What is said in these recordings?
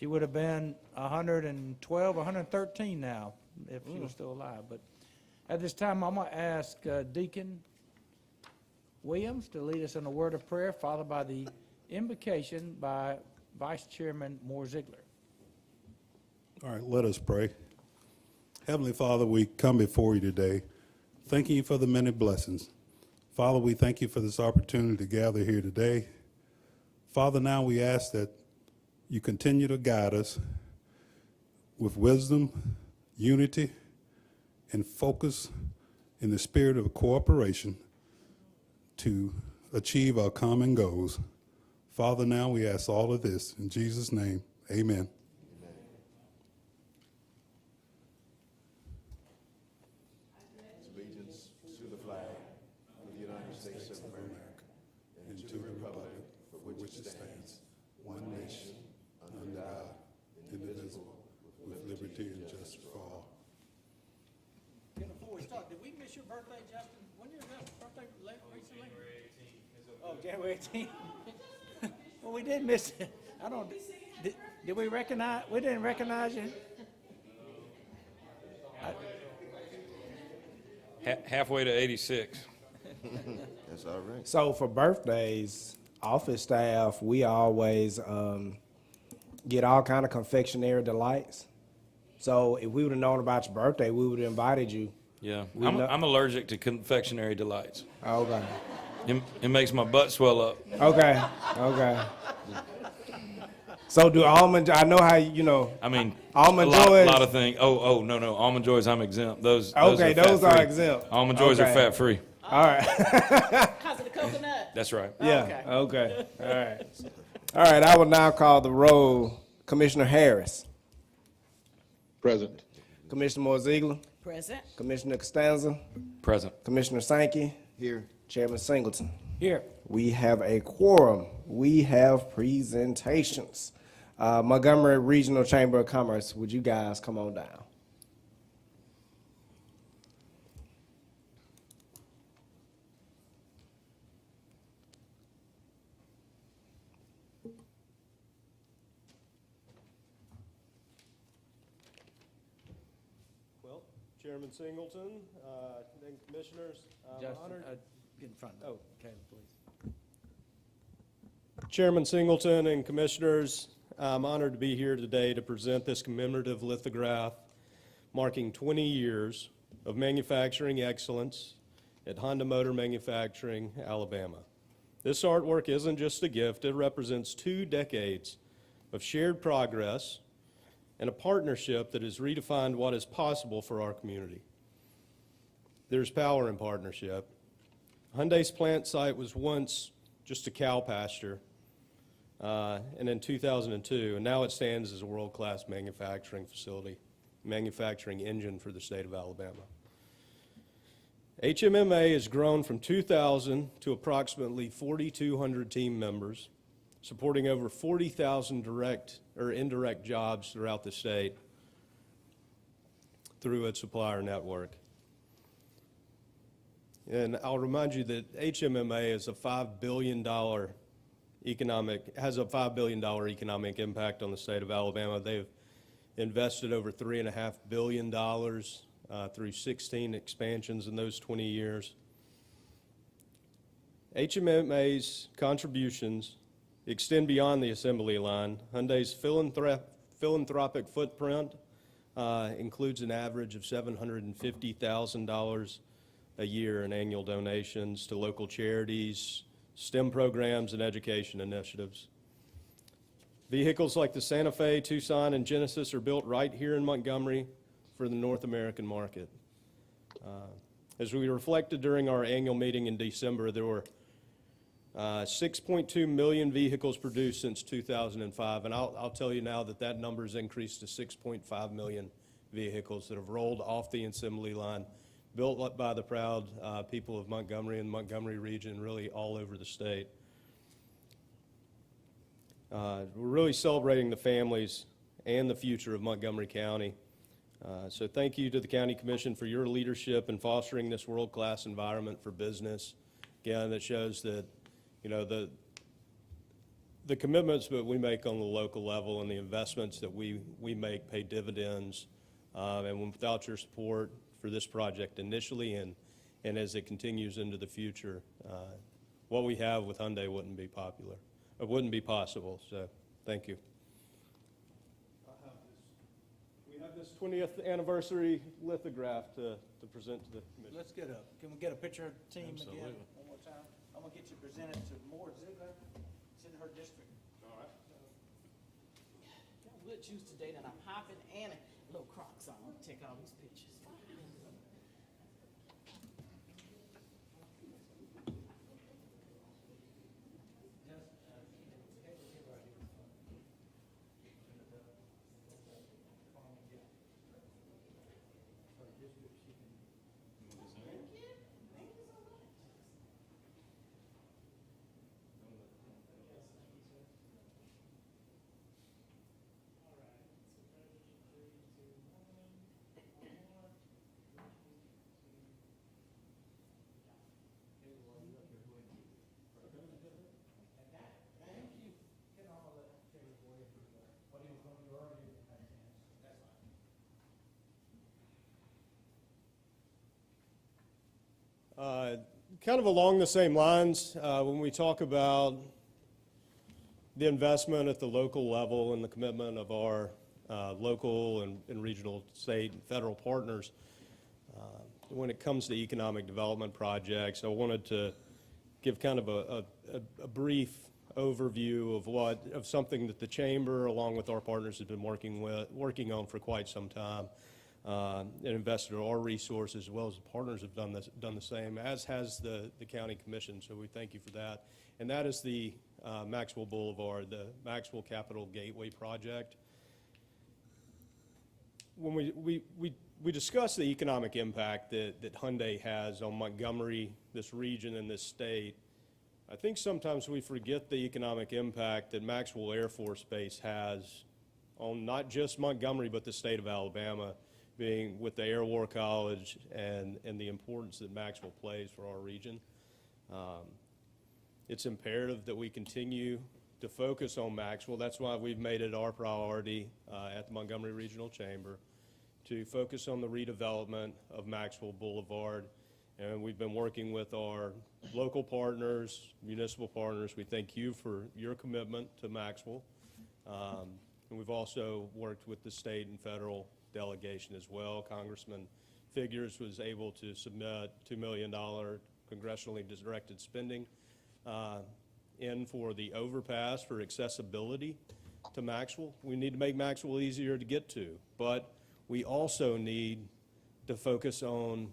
She would have been 112, 113 now if she was still alive. But at this time, I'm going to ask Deacon Williams to lead us in a word of prayer, followed by the invocation by Vice Chairman Moore-Zeigler. All right, let us pray. Heavenly Father, we come before you today, thanking you for the many blessings. Father, we thank you for this opportunity to gather here today. Father, now we ask that you continue to guide us with wisdom, unity, and focus in the spirit of cooperation to achieve our common goals. Father, now we ask all of this in Jesus' name, amen. Allegiance to the flag of the United States of America and to the republic for which it stands, one nation, under God, indivisible, with liberty and justice for all. Before we start, did we miss your birthday, Justin? When your birthday recently? January 18th. Well, we did miss it. I don't. Did we recognize? We didn't recognize you. Halfway to 86. That's all right. So for birthdays, office staff, we always get all kind of confectionery delights. So if we would have known about your birthday, we would have invited you. Yeah, We I'm, know- I'm allergic to confectionery delights. Okay. It makes my butt swell up. Okay. Okay. So do almond? I know how you know. I mean, Almond a lot, Joys. lot of things. No. Almond Joys, I'm exempt. Those Okay, are those are fat-free. exempt. Almond Joys are Okay. fat-free. All right. Because of the coconut. That's right. Yeah. Okay. All right. All right. I will now call the roll. Commissioner Harris, Present. Commissioner Moore-Zeigler, Present. Commissioner Costanza, Present. Commissioner Sankey, Here. Chairman Singleton. Here. We have a quorum. We have presentations. Montgomery Regional Chamber of Commerce, would you guys come on down? Well, Chairman Singleton, and Commissioners, I'm Justin, honored. get in front. Oh. Caleb, please. Chairman Singleton and Commissioners, I'm honored to be here today to present this commemorative lithograph marking 20 years of manufacturing excellence at Honda Motor Manufacturing, Alabama. This artwork isn't just a gift, it represents 2 decades of shared progress and a partnership that has redefined what is possible for our community. There's power in partnership. Hyundai's plant site was once just a cow pasture, and in 2002, and now it stands as a world-class manufacturing facility, manufacturing engine for the state of Alabama. HMMA has grown from 2,000 to approximately 4,200 team members, supporting over 40,000 direct or indirect jobs throughout the state through its supplier network. And I'll remind you that HMMA is a $5 billion has a $5 billion economic impact on the state of Alabama. They've invested over $3.5 billion through 16 expansions in those 20 years. HMMA's contributions extend beyond the assembly line. Hyundai's philanthropic footprint includes an average of $750,000 a year in annual donations to local charities, STEM programs, and education initiatives. Vehicles like the Santa Fe, Tucson, and Genesis are built right here in Montgomery for the North American market. As we reflected during our annual meeting in December, there were 6.2 million vehicles produced since 2005, and I'll tell you now that that number has increased to 6.5 million vehicles that have rolled off the assembly line, built up by the proud people of Montgomery and the Montgomery region, really all over the state. We're really celebrating the families and the future of Montgomery County. So thank you to the County Commission for your leadership in fostering this world-class environment for business. Again, that shows that, you know, the the commitments that we make on the local level and the investments that we make pay dividends. And without your support for this project initially and as it continues into the future, what we have with Hyundai wouldn't be popular. It wouldn't be possible, so thank you. We have this 20th anniversary lithograph to present to the commission. Let's can we get a picture of the team again one more time? I'm gonna get you presented to Moore-Zeigler. It's in her district. All right. Got good juice today that I'm hopping and a little Crocs on. Take all these pictures. Kind of along the same lines, when we talk about the investment at the local level and the commitment of our local and regional, state, and federal partners, when it comes to economic development projects, I wanted to give kind of a brief overview of something that the Chamber, along with our partners, has been working on for quite some time. And invested our resources as well as the partners have done the same, as has the county commission. So we thank you for that. And that is the Maxwell Boulevard, the Maxwell Capital Gateway project. When we discuss the economic impact that Hyundai has on Montgomery, this region, and this state, I think sometimes we forget the economic impact that Maxwell Air Force Base has on not just Montgomery, but the state of Alabama, being with the Air War College and the importance that Maxwell plays for our region. It's imperative that we continue to focus on Maxwell. That's why we've made it our priority at the Montgomery Regional Chamber to focus on the redevelopment of Maxwell Boulevard. And we've been working with our local partners, municipal partners. We thank you for your commitment to Maxwell. And we've also worked with the state and federal delegation as well. Congressman Figures was able to submit $2 million congressionally directed spending in for the overpass for accessibility to Maxwell. We need to make Maxwell easier to get to, but we also need to focus on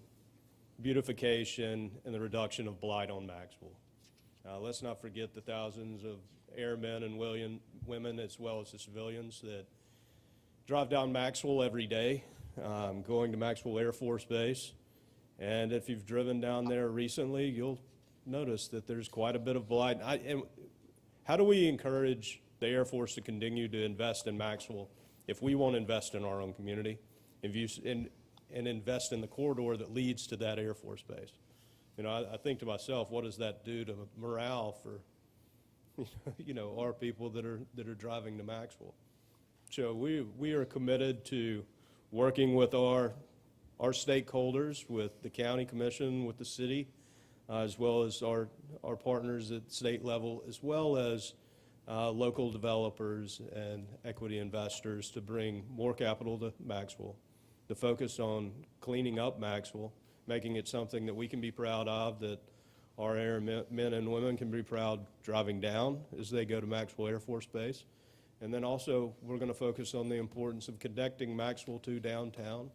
beautification and the reduction of blight on Maxwell. Let's not forget the thousands of airmen and women, as well as the civilians, that drive down Maxwell every day, going to Maxwell Air Force Base. And if you've driven down there recently, you'll notice that there's quite a bit of blight. And how do we encourage the Air Force to continue to invest in Maxwell if we won't invest in our own community and invest in the corridor that leads to that Air Force Base? You know, I think to myself, what does that do to morale for, you know, our people that are driving to Maxwell? So we are committed to working with our stakeholders, with the county commission, with the city, as well as our partners at state level, as well as local developers and equity investors, to bring more capital to Maxwell, to focus on cleaning up Maxwell, making it something that we can be proud of, that our airmen and women can be proud driving down as they go to Maxwell Air Force Base. And then also, we're going to focus on the importance of connecting Maxwell to downtown.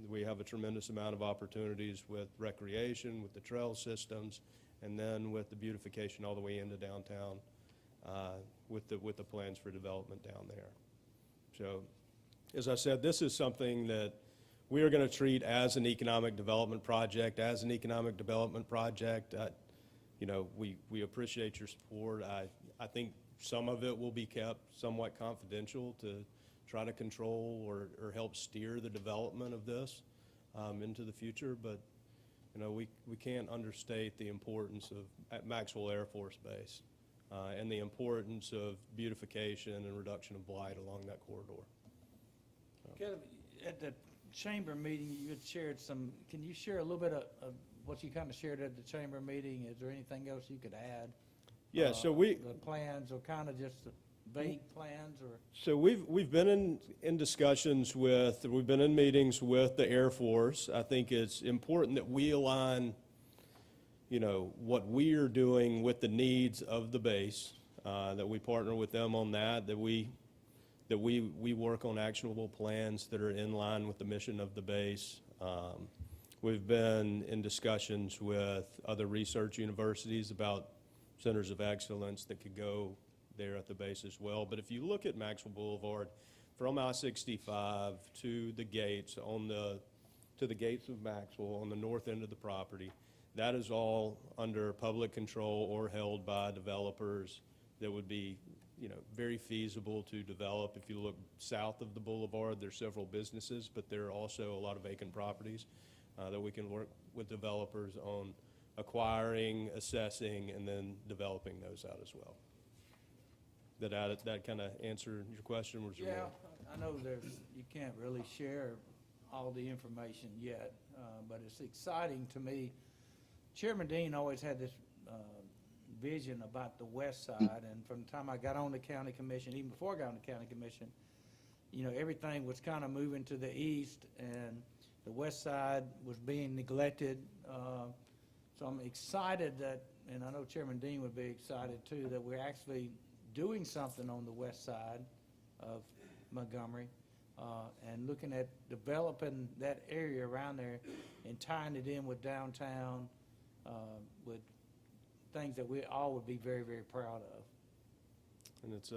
We have a tremendous amount of opportunities with recreation, with the trail systems, and then with the beautification all the way into downtown, with the plans for development down there. So, as I said, this is something that we are going to treat as an economic development project. You know, we appreciate your support. I think some of it will be kept somewhat confidential to try to control or help steer the development of this into the future. But, you know, we can't understate the importance of at Maxwell Air Force Base. and the importance of beautification and reduction of blight along that corridor. Caleb, at the chamber meeting, you had shared some, can you share a little bit of what you kind of shared at the chamber meeting? Is there anything else you could add? Yeah, so The plans, or kind of just the vague plans, or? So we've been in discussions with, we've been in meetings with the Air Force. I think it's important that we align, you know, what we are doing with the needs of the base, that we partner with them on that we work on actionable plans that are in line with the mission of the base. We've been in discussions with other research universities about centers of excellence that could go there at the base as well. But if you look at Maxwell Boulevard, from I-65 to the gates to the gates of Maxwell on the north end of the property, that is all under public control or held by developers that would be, you know, very feasible to develop. If you look south of the boulevard, there's several businesses, but there are also a lot of vacant properties that we can work with developers on acquiring, assessing, and then developing those out as well. That kind of answer your question? Was there Yeah, more? I know you can't really share all the information yet, but it's exciting to me. Chairman Dean always had this vision about the west side, and from the time I got on the county commission, even before I got on the county commission, you know, everything was kind of moving to the east, and the west side was being neglected. So I'm excited that, and I know Chairman Dean would be excited too, that we're actually doing something on the west side of Montgomery, and looking at developing that area around there and tying it in with downtown, with things that we all would be very, very proud of. And it's,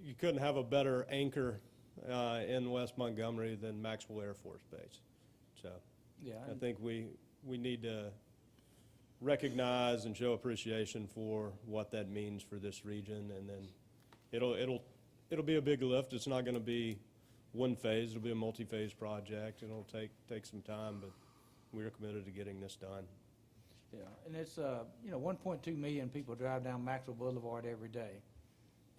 you couldn't have a better anchor in West Montgomery than Maxwell Air Force Base. So Yeah, I think we need to recognize and show appreciation for what that means for this region, and then it'll be a big lift. It's not going to be one phase. It'll be a multi-phase project. It'll take some time, but we are committed to getting this done. yeah, and it's, you know, 1.2 million people drive down Maxwell Boulevard every day.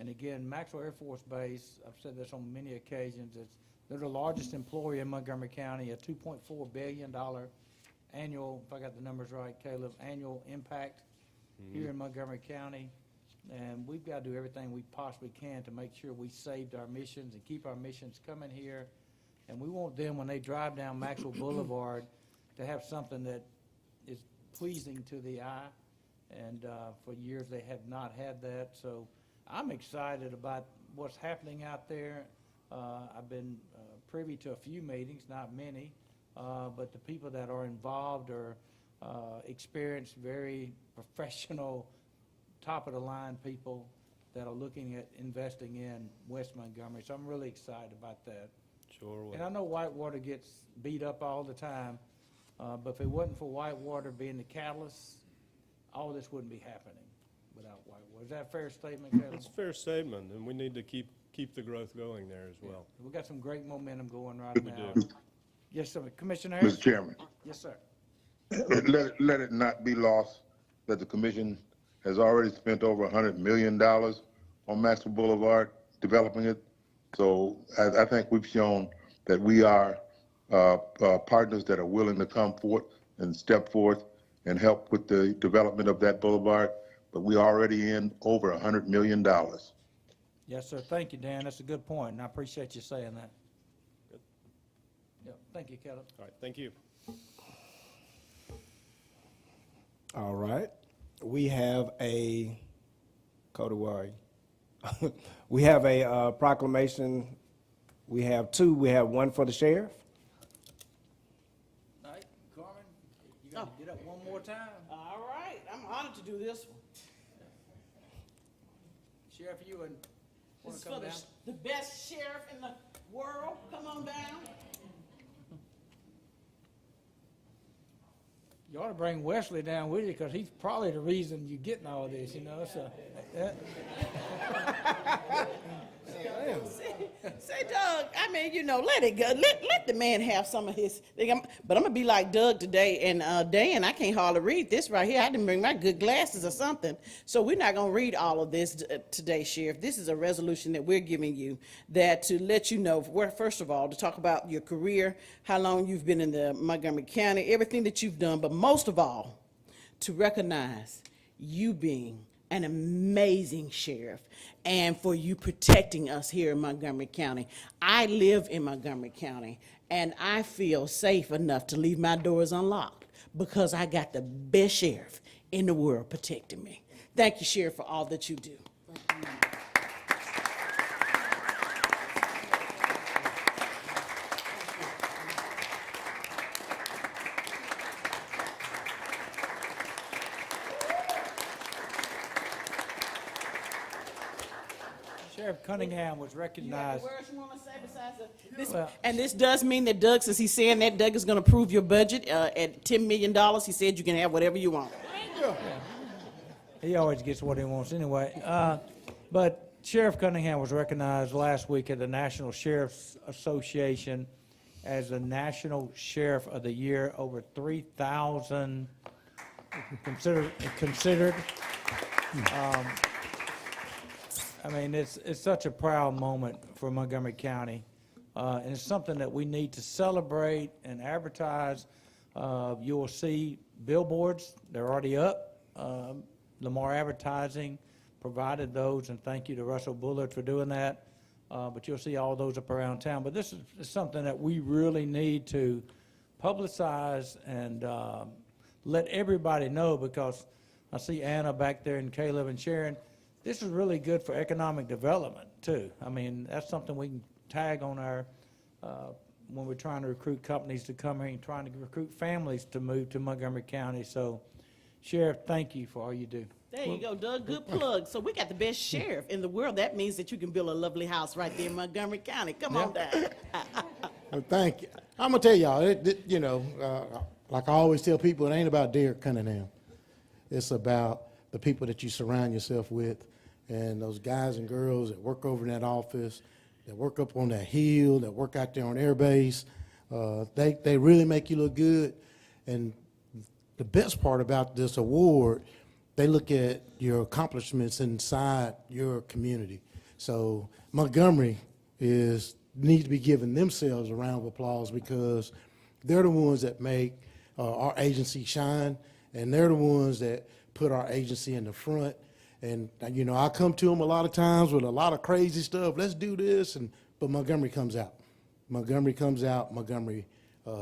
And again, Maxwell Air Force Base, I've said this on many occasions, they're the largest employer in Montgomery County, a $2.4 billion annual, if I got the numbers right, Caleb, annual impact here in Montgomery County. And we've got to do everything we possibly can to make sure we saved our missions and keep our missions coming here. And we want them, when they drive down Maxwell Boulevard, to have something that is pleasing to the eye. And for years, they have not had that. So I'm excited about what's happening out there. I've been privy to a few meetings, not many, but the people that are involved are experienced, very professional, top-of-the-line people that are looking at investing in West Montgomery. So I'm really excited about that. Sure. And I know Whitewater gets beat up all the time, but if it wasn't for Whitewater being the catalyst, all this wouldn't be happening without Whitewater. Is that a fair statement, Caleb? It's a fair statement, and we need to keep the growth going there as well. We've got some great momentum going right We now. do. Yes, sir. Commissioner Harris? Mr. Chairman, Yes, sir. let it not be lost that the commission has already spent over $100 million on Maxwell Boulevard, developing it. So I think we've shown that we are partners that are willing to come forth and step forth and help with the development of that boulevard. But we're already in over $100 million. Yes, sir. Thank you, Dan. That's a good point, and I appreciate you saying that. Good. Yeah, thank you, Caleb. All right, thank you. All right. We have a, Cody, where are you? We have a proclamation. We have two. We have one for the sheriff. All right, Carmen, you got to get up one more time. All right, I'm honored to do this one. Sheriff, you want This is to for come down? the best sheriff in the world. Come on down. You ought to bring Wesley down with you, because he's probably the reason you're getting all this, you know, so. Say, Doug, I mean, you know, let it go. Let the man have some of his thing. But I'm gonna be like Doug today, and Dan, I can't hardly read this right here. I didn't bring my good glasses or something. So we're not gonna read all of this today, Sheriff. This is a resolution that we're giving you that to let you know, where, first of all, to talk about your career, how long you've been in the Montgomery County, everything that you've done, but most of all, to recognize you being an amazing sheriff and for you protecting us here in Montgomery County. I live in Montgomery County and I feel safe enough to leave my doors unlocked because I got the best sheriff in the world protecting me. Thank you, Sheriff, for all that you do. Sheriff Cunningham was recognized. Words you want to say besides this? Well- And this does mean that Doug, since he's saying that, Doug is going to approve your budget at $10 million. He said you can have whatever you want. He always gets what he wants anyway. But Sheriff Cunningham was recognized last week at the National Sheriff's Association as the National Sheriff of the Year. Over 3,000 considered. I mean, it's such a proud moment for Montgomery County. And it's something that we need to celebrate and advertise. You will see billboards, they're already up. Lamar Advertising provided those, and thank you to Russell Bullard for doing that. But you'll see all those up around town. But this is something that we really need to publicize and let everybody know, because I see Anna back there and Caleb and Sharon. This is really good for economic development, too. I mean, that's something we can tag on our, when we're trying to recruit companies to come here and trying to recruit families to move to Montgomery County. So, Sheriff, thank you for all you do. There you go, Doug. Good plug. So we got the best sheriff in the world. That means that you can build a lovely house right there in Montgomery County. Come on down. Well, thank you. I'm gonna tell y'all, like I always tell people, it ain't about Derek Cunningham. It's about the people that you surround yourself with, and those guys and girls that work over in that office, that work up on that hill, that work out there on air base. They really make you look good. And the best part about this award, they look at your accomplishments inside your community. So Montgomery needs to be giving themselves a round of applause, because they're the ones that make our agency shine, and they're the ones that put our agency in the front. And, I come to them a lot of times with a lot of crazy stuff. Let's do this. But Montgomery comes out. Montgomery comes out. Montgomery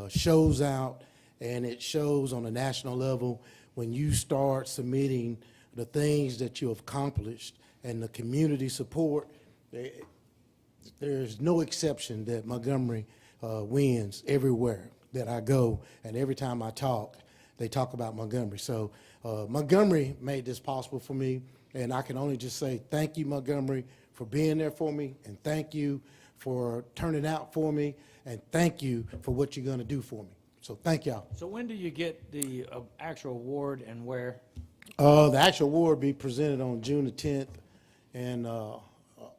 shows out. And it shows on a national level when you start submitting the things that you have accomplished and the community support. There's no exception that Montgomery wins everywhere that I go. And every time I talk, they talk about Montgomery. So Montgomery made this possible for me. And I can only just say thank you, Montgomery, for being there for me. And thank you for turning out for me. And thank you for what you're going to do for me. So thank y'all. So when do you get the actual award and where? The actual award will be presented on June the 10th in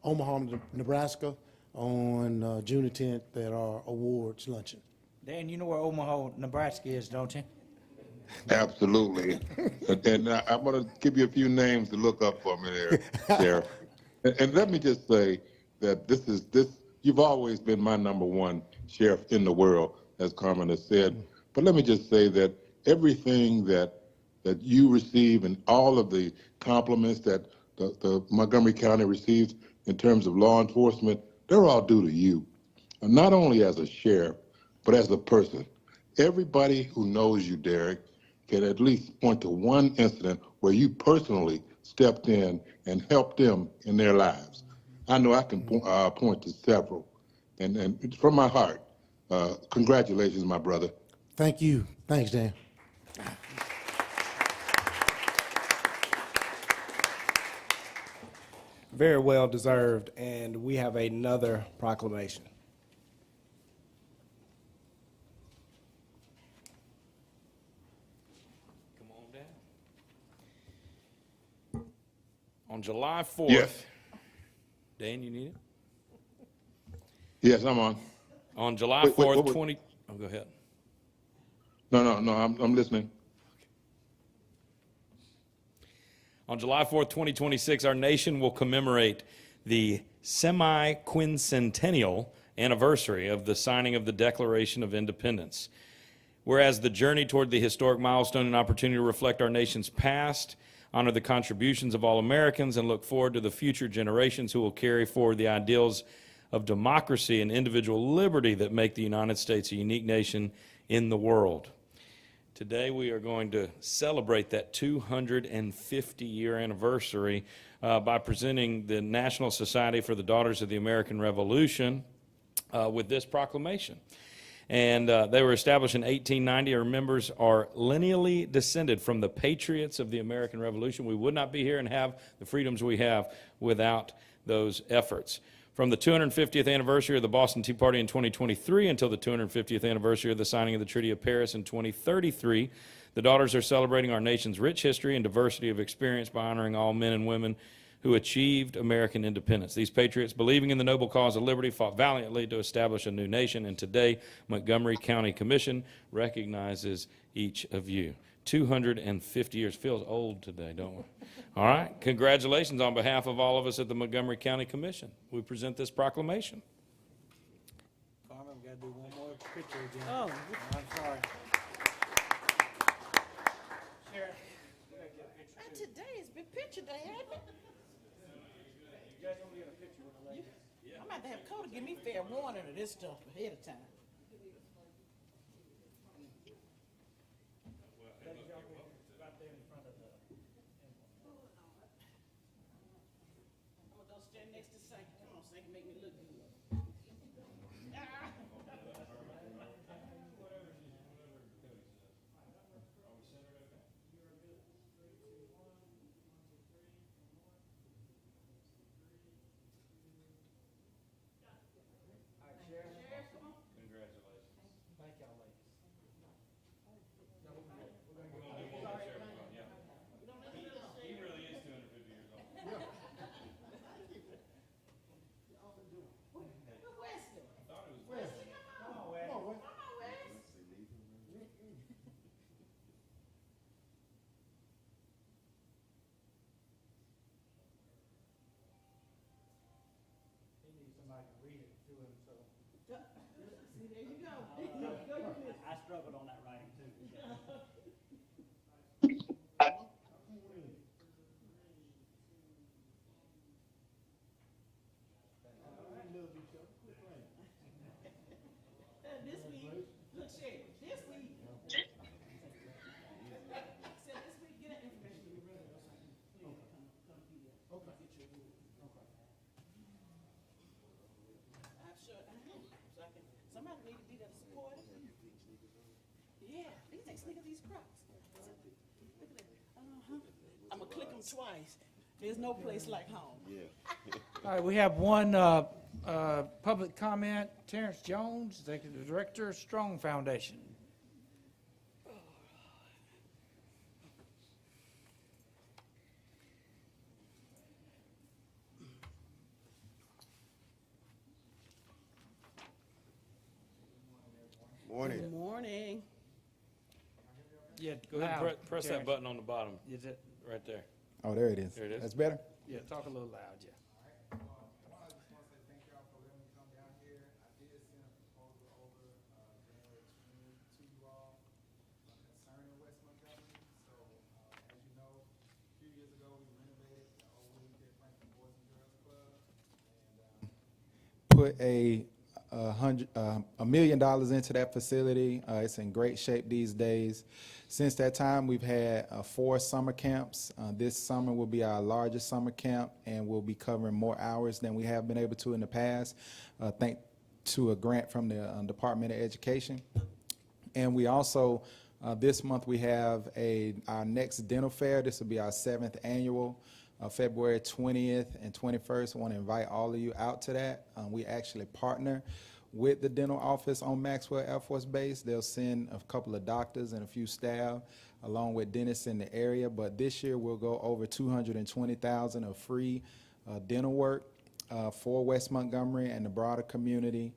Omaha, Nebraska, on June the 10th at our awards luncheon. Dan, you know where Omaha, Nebraska is, don't you? Absolutely. And I'm going to give you a few names to look up for me there, Sheriff. And let me just say that you've always been my number one sheriff in the world, as Carmen has said. But let me just say that everything that you receive and all of the compliments that the Montgomery County receives in terms of law enforcement, they're all due to you. And not only as a sheriff, but as a person. Everybody who knows you, Derek, can at least point to one incident where you personally stepped in and helped them in their lives. I know I can point to several. And from my heart, congratulations, my brother. Thank you. Thanks, Dan. Very well deserved, and we have another proclamation. Come on down. On July 4th. Yes. Dan, you need it? Yes, I'm on. On July Wait, 4th, what was- 20, oh, go ahead. No, I'm listening. On July 4th, 2026, our nation will commemorate the semi-quincentennial anniversary of the signing of the Declaration of Independence. Whereas the journey toward the historic milestone and opportunity to reflect our nation's past, honor the contributions of all Americans, and look forward to the future generations who will carry forward the ideals of democracy and individual liberty that make the United States a unique nation in the world. Today, we are going to celebrate that 250-year anniversary by presenting the National Society for the Daughters of the American Revolution with this proclamation. And they were established in 1890. Our members are lineally descended from the patriots of the American Revolution. We would not be here and have the freedoms we have without those efforts. From the 250th anniversary of the Boston Tea Party in 2023 until the 250th anniversary of the signing of the Treaty of Paris in 2033, the Daughters are celebrating our nation's rich history and diversity of experience by honoring all men and women who achieved American independence. These patriots, believing in the noble cause of liberty, fought valiantly to establish a new nation, and today, Montgomery County Commission recognizes each of you. 250 years. Feels old today, don't we? All right. Congratulations on behalf of all of us at the Montgomery County Commission. We present this proclamation. Carmen, we gotta do one more picture again. Oh. I'm sorry. And today is big picture day, ain't it? I'm about to have Cody give me fair warning of this stuff ahead of time. I'm gonna go stand next to Saint. Come on, Saint, make me look good. Thank y'all, ladies. He really is 250 years old. Wesley. Come on, Wes. Come on, Wes. He needs somebody to read it to him, so. See, there you go. I struggled on that writing too. This week, look, Shay, this week. Said this week, get that information to me, brother. Come here. Okay. Get your rule. Okay. I sure, I know, so I can, somebody need to be there to support it. Yeah, these ain't sneaking these crocs. Look at that. I'm gonna click them twice. There's no place like home. All right, we have one public comment. Terrence Jones, Executive Director, Strong Foundation. Morning. Good morning. Yeah, Go ahead and loud, press that Terrence. button on the bottom, Is it? right there. Oh, there it is. There it is. That's better? Yeah, talk a little loud, yeah. I just want to say thank y'all for letting me come down here. I did send a proposal over January 20 to you all concerning West Montgomery. So, as you know, a few years ago, we renovated the old William K. Franklin Boys and Girls Club and put $1 million into that facility. It's in great shape these days. Since that time, we've had 4 summer camps. This summer will be our largest summer camp, and we'll be covering more hours than we have been able to in the past, thanks to a grant from the Department of Education. And we also, this month, we have our next dental fair. This will be our 7th annual. February 20th and 21st. I want to invite all of you out to that. We actually partner with the dental office on Maxwell Air Force Base. They'll send a couple of doctors and a few staff along with dentists in the area. But this year we'll go over $220,000 of free dental work for West Montgomery and the broader community.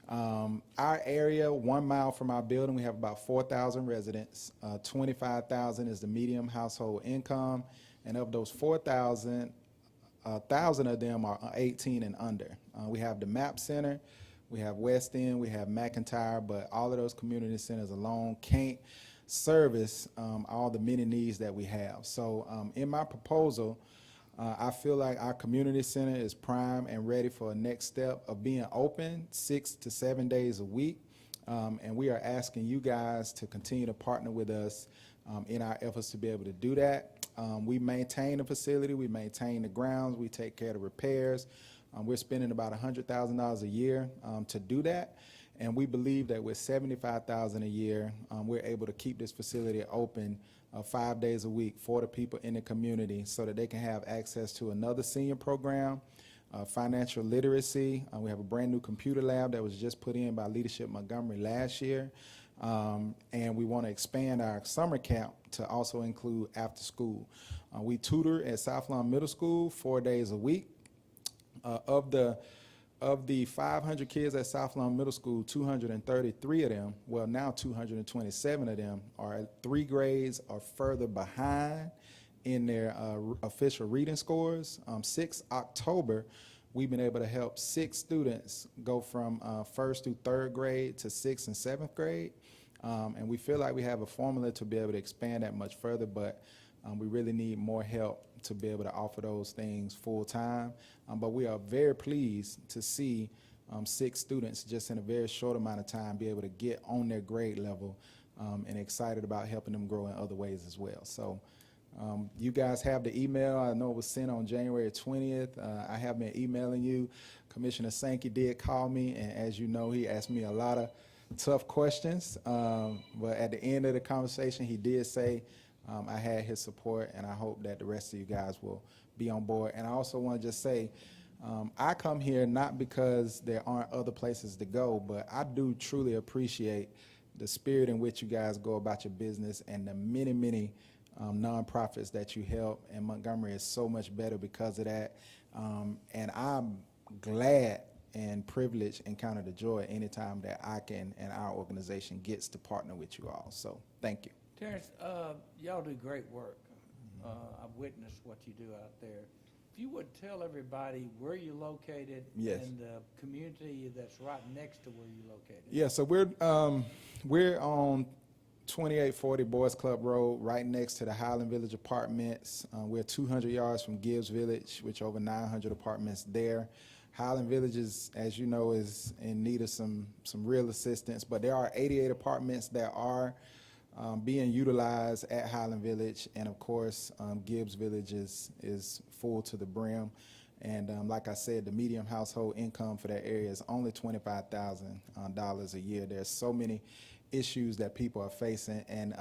Our area, 1 mile from our building, we have about 4,000 residents. 25,000 is the medium household income, and of those 4,000, 1,000 of them are 18 and under. We have the MAP Center, we have West End, we have McIntyre, but all of those community centers alone can't service all the many needs that we have. So in my proposal, I feel like our community center is prime and ready for a next step of being open 6 to 7 days a week. And we are asking you guys to continue to partner with us in our efforts to be able to do that. We maintain the facility, we maintain the grounds, we take care of the repairs. We're spending about $100,000 a year to do that. And we believe that with $75,000 a year, we're able to keep this facility open 5 days a week for the people in the community so that they can have access to another senior program, financial literacy. We have a brand new computer lab that was just put in by Leadership Montgomery last year. And we want to expand our summer camp to also include after school. We tutor at South Lawn Middle School 4 days a week. Of the 500 kids at South Lawn Middle School, 233 of them, well now 227 of them, are 3 grades or further behind in their official reading scores. 6 October, we've been able to help 6 students go from 1st through 3rd grade to 6th and 7th grade. And we feel like we have a formula to be able to expand that much further, but we really need more help to be able to offer those things full time. But we are very pleased to see 6 students just in a very short amount of time be able to get on their grade level, and excited about helping them grow in other ways as well. So you guys have the email. I know it was sent on January 20th. I have been emailing you. Commissioner Sankey did call me, and as you know, he asked me a lot of tough questions. But at the end of the conversation, he did say I had his support, and I hope that the rest of you guys will be on board. And I also want to just say, I come here not because there aren't other places to go, but I do truly appreciate the spirit in which you guys go about your business and the many, many nonprofits that you help. And Montgomery is so much better because of that. And I'm glad and privileged and count it a joy anytime that I can and our organization gets to partner with you all. So thank you. Terrence, y'all do great work. I've witnessed what you do out there. If you would tell everybody where you're located. Yes. And the community that's right next to where you're located. Yeah, so we're on 2840 Boys Club Road, right next to the Highland Village Apartments. We're 200 yards from Gibbs Village, which over 900 apartments there. Highland Village is, as you know, is in need of some real assistance, but there are 88 apartments that are being utilized at Highland Village, and of course, Gibbs Village is full to the brim. And like I said, the median household income for that area is only $25,000 a year. There's so many issues that people are facing, and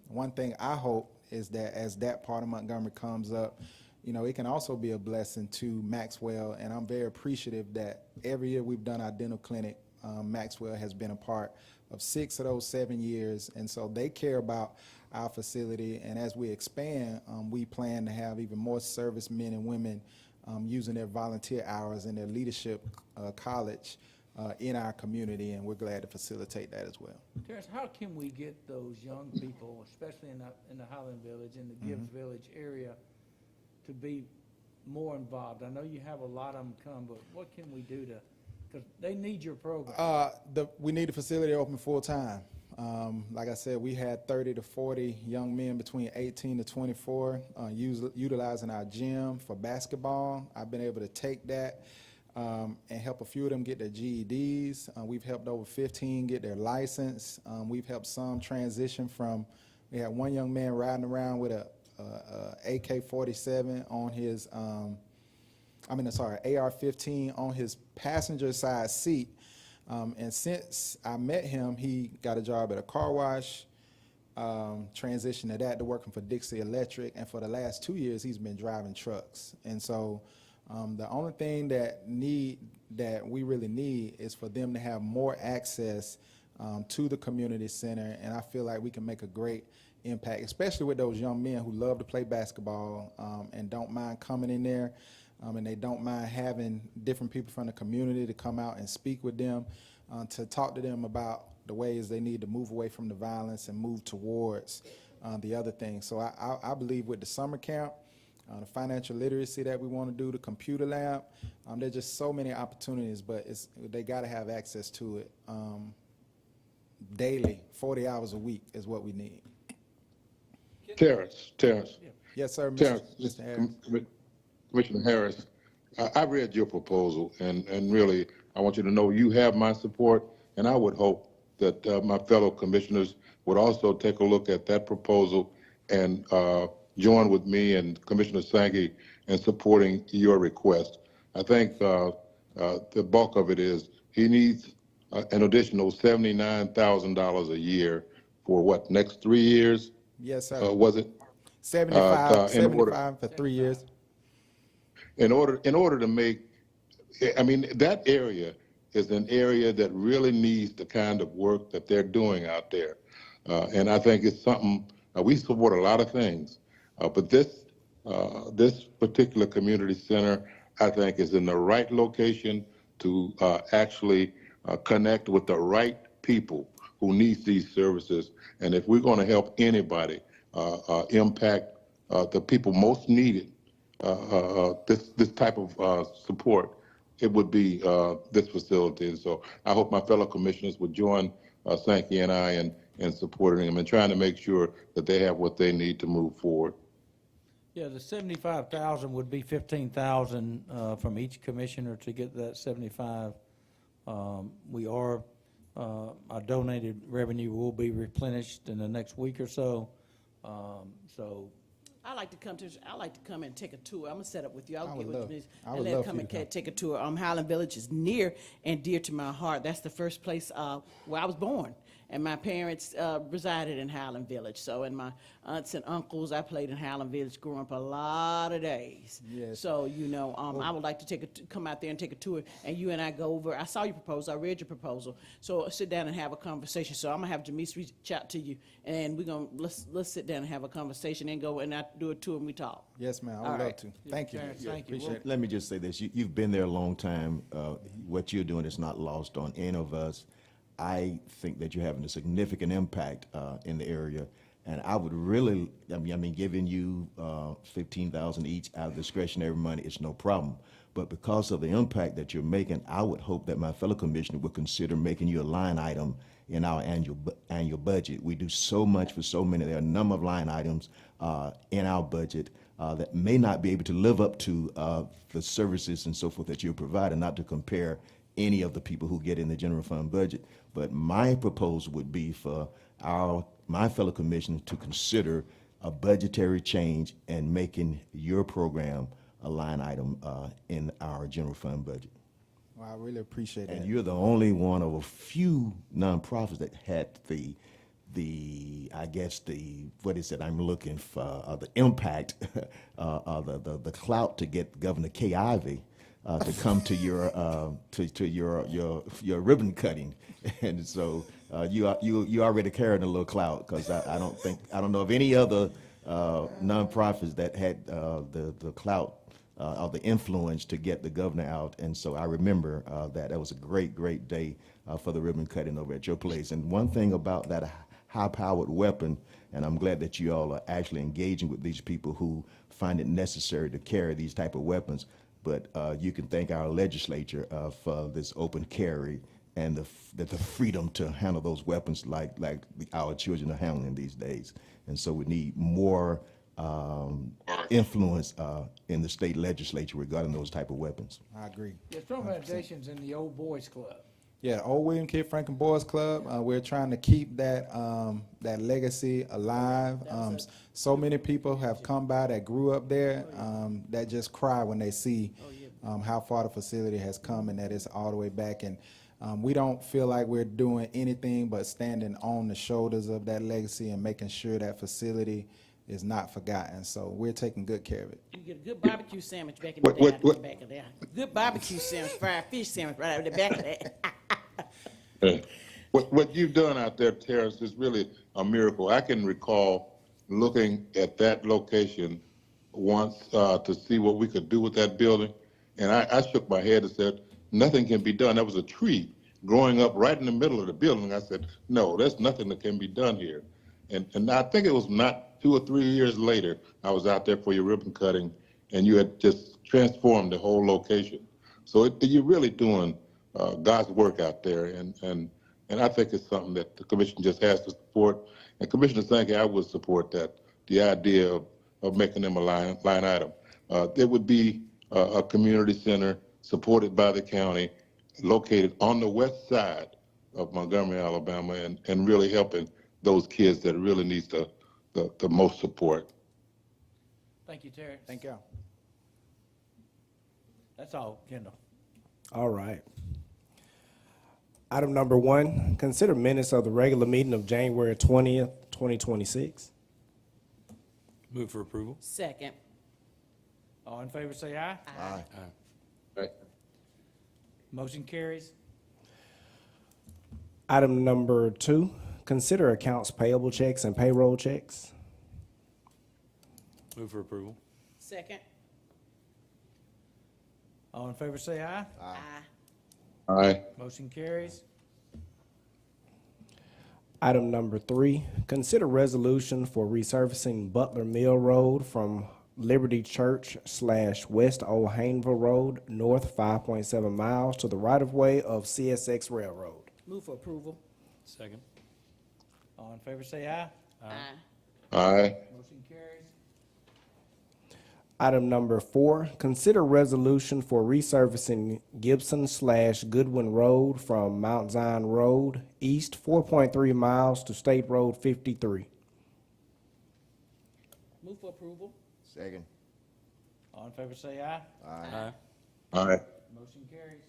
one thing I hope is that as that part of Montgomery comes up, you know, it can also be a blessing to Maxwell, and I'm very appreciative that every year we've done our dental clinic, Maxwell has been a part of 6 of those 7 years, and so they care about our facility. And as we expand, we plan to have even more servicemen and women using their volunteer hours in their leadership college in our community, and we're glad to facilitate that as well. Terrence, how can we get those young people, especially in the Highland Village, in the Gibbs Village area, to be more involved? I know you have a lot of them come, but what can we do to, because they need your program. We need the facility open full time. Like I said, we had 30 to 40 young men between 18 to 24 utilizing our gym for basketball. I've been able to take that and help a few of them get their GEDs. We've helped over 15 get their license. We've helped some transition from, we had one young man riding around with a AK-47 on his, AR-15 on his passenger side seat. And since I met him, he got a job at a car wash, transitioned to that to working for Dixie Electric, and for the last 2 years, he's been driving trucks. And so the only thing that we really need is for them to have more access to the community center, and I feel like we can make a great impact, especially with those young men who love to play basketball and don't mind coming in there. and they don't mind having different people from the community to come out and speak with them, to talk to them about the ways they need to move away from the violence and move towards the other things. So I believe with the summer camp, the financial literacy that we want to do, the computer lab, there's just so many opportunities, but they got to have access to it daily, 40 hours a week is what we need. Terrence, Yes, sir, Terrence, Mr. Harris. Commissioner Harris, I read your proposal, and really, I want you to know you have my support, and I would hope that my fellow commissioners would also take a look at that proposal and join with me and Commissioner Sankey in supporting your request. I think the bulk of it is he needs an additional $79,000 a year for what, next 3 years? Yes, sir. Was it? 75 for 3 years. In order to make, I mean, that area is an area that really needs the kind of work that they're doing out there. And I think it's something, we support a lot of things, but this particular community center, I think, is in the right location to actually connect with the right people who need these services. And if we're going to help anybody impact the people most needed, this type of support, it would be this facility. And so I hope my fellow commissioners would join Sankey and I in supporting them and trying to make sure that they have what they need to move forward. Yeah, the 75,000 would be 15,000 from each commissioner to get that 75. Our donated revenue will be replenished in the next week or so. I like to come and take a tour. I'm gonna set up with you. I'll I get would with love- you. I And would let love come for and you to come. take a tour. Highland Village is near and dear to my heart. That's the first place where I was born. And my parents resided in Highland Village. So, and my aunts and uncles, I played in Highland Village growing up a lot of days. Yes. So, I would like to come out there and take a tour, and you and I go over. I saw your proposal. I read your proposal. So, sit down and have a conversation. So, I'm gonna have Jamise reach out to you, and let's sit down and have a conversation and go and I do a tour and we talk. Yes, ma'am, I All would right. love to. Thank you. Terrence, thank you. Appreciate it. Let me just say this. You've been there a long time. What you're doing is not lost on any of us. I think that you're having a significant impact in the area. And I would really, I mean, giving you 15,000 each out of discretionary money, it's no problem. But because of the impact that you're making, I would hope that my fellow commissioner would consider making you a line item in our annual budget. We do so much for so many. There are a number of line items in our budget that may not be able to live up to the services and so forth that you're providing, not to compare any of the people who get in the general fund budget. But my proposal would be for my fellow commissioners to consider a budgetary change and making your program a line item in our general fund budget. Well, I really appreciate that. And you're the only one of a few nonprofits that had I'm looking for, the impact, the clout to get Governor Kay Ivey to come to your ribbon cutting. And so you already carrying a little clout, because I don't know of any other nonprofits that had the clout or the influence to get the governor out. And so I remember that was a great day for the ribbon cutting over at your place. And one thing about that high-powered weapon, and I'm glad that you all are actually engaging with these people who find it necessary to carry these type of weapons, but you can thank our legislature for this open carry and the freedom to handle those weapons like our children are handling these days. And so we need more influence in the state legislature regarding those type of weapons. I agree. There's recommendations in the Old Boys Club. Yeah, Old William K. Franklin Boys Club. We're trying to keep that legacy alive. So many people have come by that grew up there that just cry when they see how far the facility has come and that it's all the way back. And we don't feel like we're doing anything but standing on the shoulders of that legacy and making sure that facility is not forgotten. So we're taking good care of it. You get a good barbecue sandwich back in the back of there. Good barbecue sandwich, fried fish sandwich right out of the back of that. What you've done out there, Terrence, is really a miracle. I can recall looking at that location once to see what we could do with that building. And I shook my head and said, nothing can be done. There was a tree growing up right in the middle of the building. I said, no, there's nothing that can be done here. And I think it was not 2 or 3 years later, I was out there for your ribbon cutting, and you had just transformed the whole location. So you're really doing God's work out there, and I think it's something that the commission just has to support. And Commissioner Sankey, I would support that, the idea of making them a line item. There would be a community center supported by the county, located on the west side of Montgomery, Alabama, and really helping those kids that really needs the most support. Thank you, Terry. Thank you. That's all, Kendall. All right. Item number 1, consider minutes of the regular meeting of January 20th, 2026. Move for approval. Second. All in favor, say aye. Aye. Right. Motion carries. Item number 2, consider accounts payable checks and payroll checks. Move for approval. Second. All in favor, say aye. Aye. Aye. Motion carries. Item number 3, consider resolution for resurfacing Butler Mill Road from Liberty Church / West Old Hayneville Road, north 5.7 miles to the right-of-way of CSX Railroad. Move for approval. Second. All in favor, say aye. Aye. Aye. Motion carries. Item number 4, consider resolution for resurfacing Gibson / Goodwyn Road from Mount Zion Road, east 4.3 miles to State Road 53. Move for approval. Second. All in favor, say aye. Aye. Aye. Motion carries.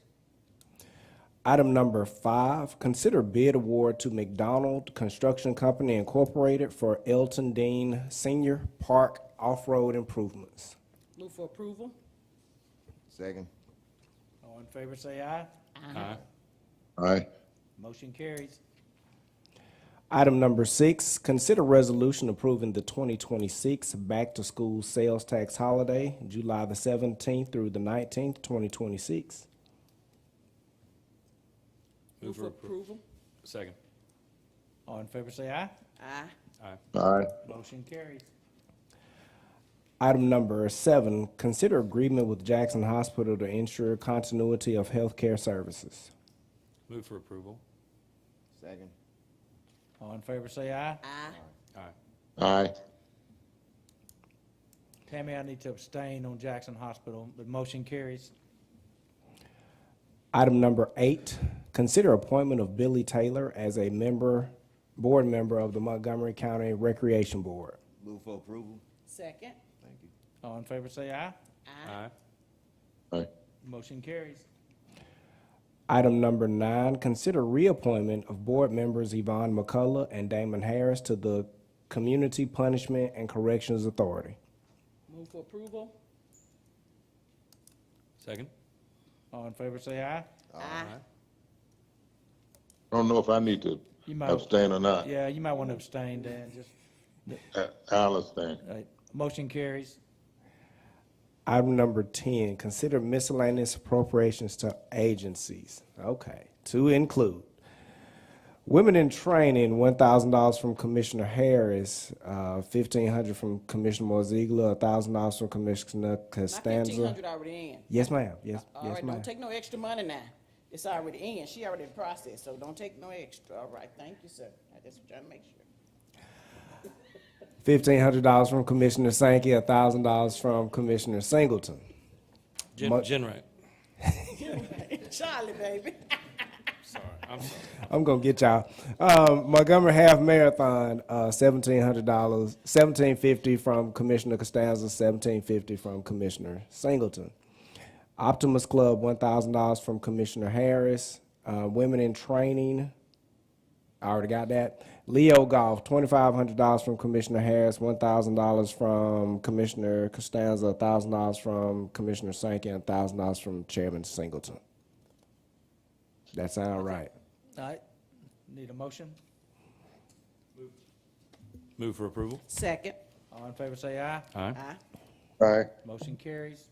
Item number 5, consider bid award to McDonald Construction Company Incorporated for Elton Dean Senior Park off-road improvements. Move for approval. Second. All in favor, say aye. Aye. Aye. Motion carries. Item number 6, consider resolution approving the 2026 back-to-school sales tax holiday, July the 17th through the 19th, 2026. Move for approval. Second. All in favor, say aye. Aye. Aye. Aye. Motion carries. Item number 7, consider agreement with Jackson Hospital to ensure continuity of healthcare services. Move for approval. Second. All in favor, say aye. Aye. Aye. Aye. Tammy, I need to abstain on Jackson Hospital. The motion carries. Item number 8, consider appointment of Billy Taylor as a board member of the Montgomery County Recreation Board. Move for approval. Second. Thank you. All in favor, say aye. Aye. Aye. Aye. Motion carries. Item number 9, consider reappointment of board members Yvonne McCullough and Damon Harris to the Community Punishment and Corrections Authority. Move for approval. Second. All in favor, say aye. Aye. I don't know if I need to You might, abstain or not. yeah, you might want to abstain, Dan, just, I'll abstain. motion carries. Item number 10, consider miscellaneous appropriations to agencies. Okay, to include Women in Training, $1,000 from Commissioner Harris, $1,500 from Commissioner Moore-Zeigler, $1,000 from Commissioner My Costanza. $1,500 already in. Yes, ma'am. Yes, All yes, right, ma'am. don't take no extra money now. It's already in. She already processed, so don't take no extra. All right, thank you, sir. I just trying to make sure. $1,500 from Commissioner Sankey, $1,000 from Commissioner Singleton. Jen Wright. Charlie, baby. Sorry. I'm sorry. I'm gonna get y'all. Montgomery Half Marathon, $1,700, $1,750 from Commissioner Costanza, $1,750 from Commissioner Singleton. Optimus Club, $1,000 from Commissioner Harris. Women in Training, I already got that. Leo Golf, $2,500 from Commissioner Harris, $1,000 from Commissioner Costanza, $1,000 from Commissioner Sankey, and $1,000 from Chairman Singleton. That sound right? All right, need a motion? Move for approval. Second. All in favor, say aye. Aye. Aye. Aye. Motion carries.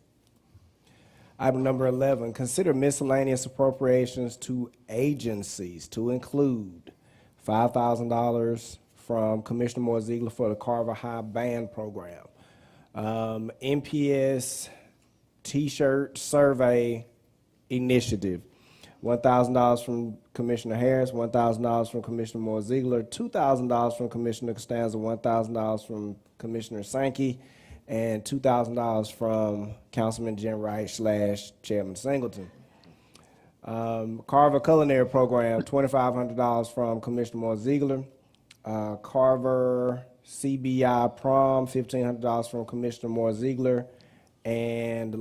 Item number 11, consider miscellaneous appropriations to agencies to include $5,000 from Commissioner Moore-Zeigler for the Carver High Band Program, NPS T-shirt survey initiative, $1,000 from Commissioner Harris, $1,000 from Commissioner Moore-Zeigler, $2,000 from Commissioner Costanza, $1,000 from Commissioner Sankey, and $2,000 from Councilman Jen Wright / Chairman Singleton. Carver Culinary Program, $2,500 from Commissioner Moore-Zeigler. Carver CBI Prom, $1,500 from Commissioner Moore-Zeigler. And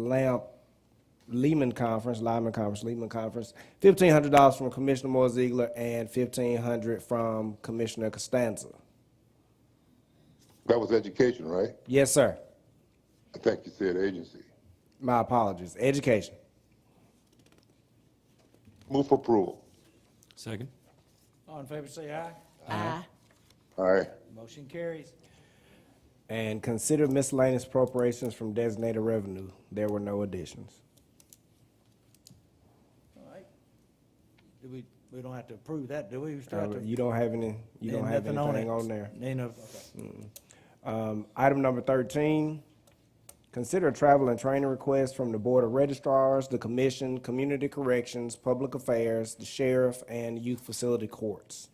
Lehman Conference, $1,500 from Commissioner Moore-Zeigler and $1,500 from Commissioner Costanza. That was education, right? Yes, sir. I think you said agency. My apologies. Education. Move for approval. Second. All in favor, say aye. Aye. Aye. Motion carries. And consider miscellaneous appropriations from designated revenue. There were no additions. All right. We don't have to approve that, do we? We still have to- You don't have any, you don't Ain't have nothing anything it. on there. Ain't no, okay. Item number 13, consider travel and training requests from the Board of Registrars, the Commission, Community Corrections, Public Affairs, the Sheriff, and Youth Facility Courts.